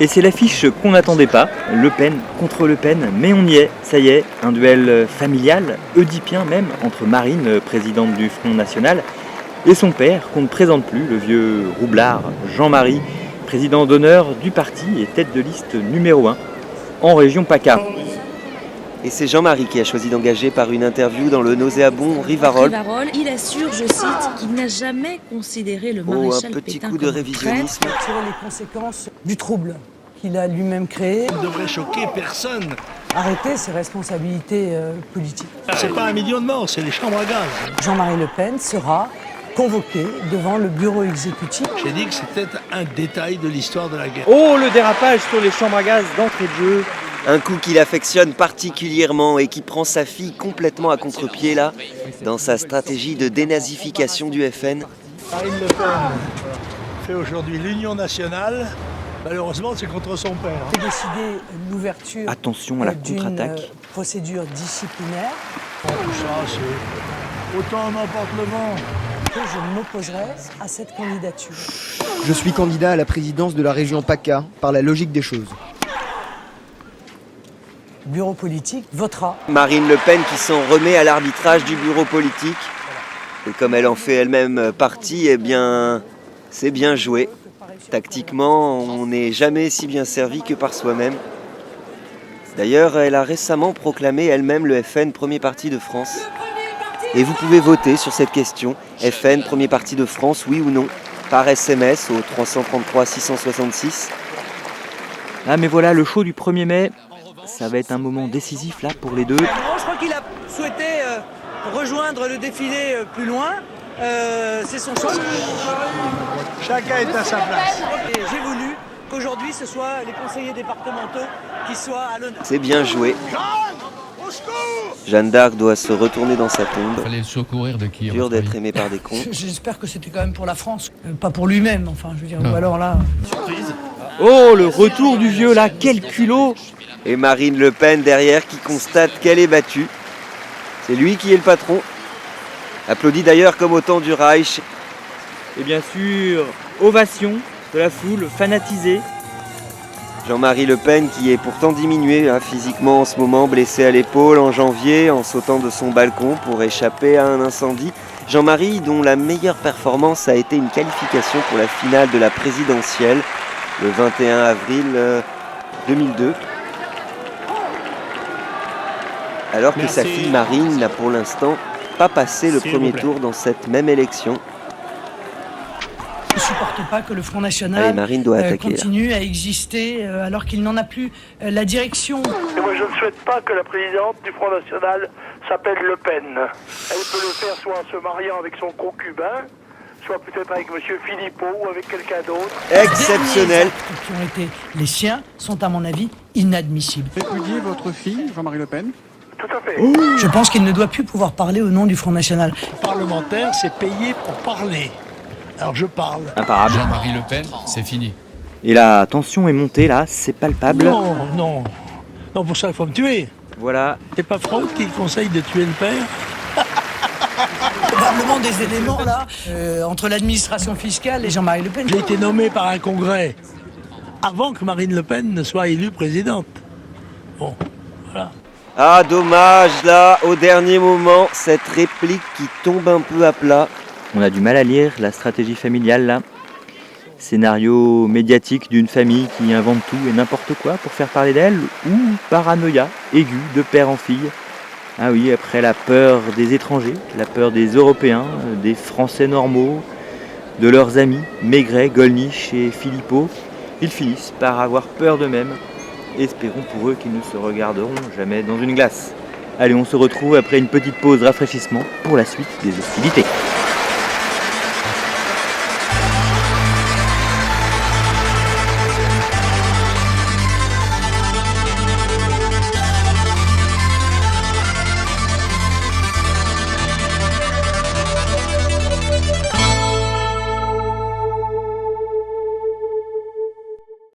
Et c'est l'affiche qu'on n'attendait pas, Le Pen contre Le Pen, mais on y est, ça y est, un duel familial, oedipien même, entre Marine, présidente du Front National, et son père, qu'on ne présente plus, le vieux roublard Jean-Marie, président d'honneur du parti et tête de liste numéro 1 en région PACA. Et c'est Jean-Marie qui a choisi d'engager par une interview dans le nauséabond Rivarol. Il assure, je cite, qu'il n'a jamais considéré le maréchal un petit Pétain coup de comme révisionnisme. Tirer les conséquences du trouble qu'il a lui-même créé. Il ne devrait choquer personne. Arrêter ses responsabilités politiques. C'est pas 1 million de morts, c'est les chambres à gaz. Jean-Marie Le Pen sera convoqué devant le bureau exécutif. J'ai dit que c'était un détail de l'histoire de la guerre. Oh, le dérapage sur les chambres à gaz d'entrée de jeu. Un coup qu'il affectionne particulièrement et qui prend sa fille complètement à contre-pied là, dans sa stratégie de dénazification du FN. Marine Le Pen fait aujourd'hui l'Union nationale. Malheureusement, c'est contre son père. J'ai décidé l'ouverture Attention à la contre-attaque. d'une procédure disciplinaire Tout ça, c'est autant n'emporte le vent. que je m'opposerai à cette candidature. Je suis candidat à la présidence de la région PACA par la logique des choses. Le bureau politique votera. Marine Le Pen qui s'en remet à l'arbitrage du bureau politique. Et comme elle en fait elle-même partie, eh bien, c'est bien joué. Tactiquement, on n'est jamais si bien servi que par soi-même. D'ailleurs, elle a récemment proclamé elle-même le FN premier parti de France. Et vous pouvez voter sur cette question, FN premier parti de France, oui ou non, par SMS au 333 666. Ah mais voilà, le show du 1er mai, ça va être un moment décisif là pour les deux. Je crois qu'il a souhaité rejoindre le défilé plus loin. C'est son choix. Chacun est à sa place. Et j'ai voulu qu'aujourd'hui, ce soit les conseillers départementaux qui soient à l'honneur. C'est bien joué. Jeanne d'Arc doit se retourner dans sa tombe. Fallait le secourir de qui? Dur d'être aimé par des cons. J'espère que c'était quand même pour la France, pas pour lui-même. Enfin, je veux dire, Non. ou alors là. Oh, le retour du vieux là, quel culot! Et Marine Le Pen derrière qui constate qu'elle est battue. C'est lui qui est le patron. Applaudi d'ailleurs comme au temps du Reich. Et bien sûr, ovation de la foule fanatisée. Jean-Marie Le Pen qui est pourtant diminué physiquement en ce moment, blessé à l'épaule en janvier en sautant de son balcon pour échapper à un incendie. Jean-Marie dont la meilleure performance a été une qualification pour la finale de la présidentielle le 21 avril 2002. Alors que sa fille Marine n'a pour l'instant pas passé le premier tour dans cette même élection. Je ne supporte pas que le Front Allez, National Marine doit attaquer là. continue à exister alors qu'il n'en a plus la direction. Et moi, je ne souhaite pas que la présidente du Front National s'appelle Le Pen. Elle peut le faire soit en se mariant avec son concubin, soit peut-être avec M. Philippot ou avec quelqu'un d'autre. Exceptionnel. Les actes qui ont été les siens sont, à mon avis, inadmissibles. Répudiez votre fille, Jean-Marie Le Pen? Tout à fait. Je pense qu'il ne doit plus pouvoir parler au nom du Front National. Le parlementaire, c'est payé pour parler. Alors je parle. Imparable. Jean-Marie Le Pen, c'est fini. Et la tension est montée là, c'est palpable. Non, non. Non, pour ça, il faut me tuer. Voilà. C'est pas Freud qui conseille de tuer le père? Probablement des éléments là entre l'administration fiscale et Jean-Marie Le Pen. J'ai été nommé par un congrès avant que Marine Le Pen ne soit élue présidente. Bon, voilà. Ah dommage là, au dernier moment, cette réplique qui tombe un peu à plat. On a du mal à lire la stratégie familiale là. Scénario médiatique d'une famille qui invente tout et n'importe quoi pour faire parler d'elle, ou paranoïa aiguë de père en fille. Ah oui, après la peur des étrangers, la peur des Européens, des Français normaux, de leurs amis, Maigret, Gollnisch et Philippot, ils finissent par avoir peur d'eux-mêmes. Espérons pour eux qu'ils ne se regarderont jamais dans une glace. Allez, on se retrouve après une petite pause rafraîchissement pour la suite des hostilités.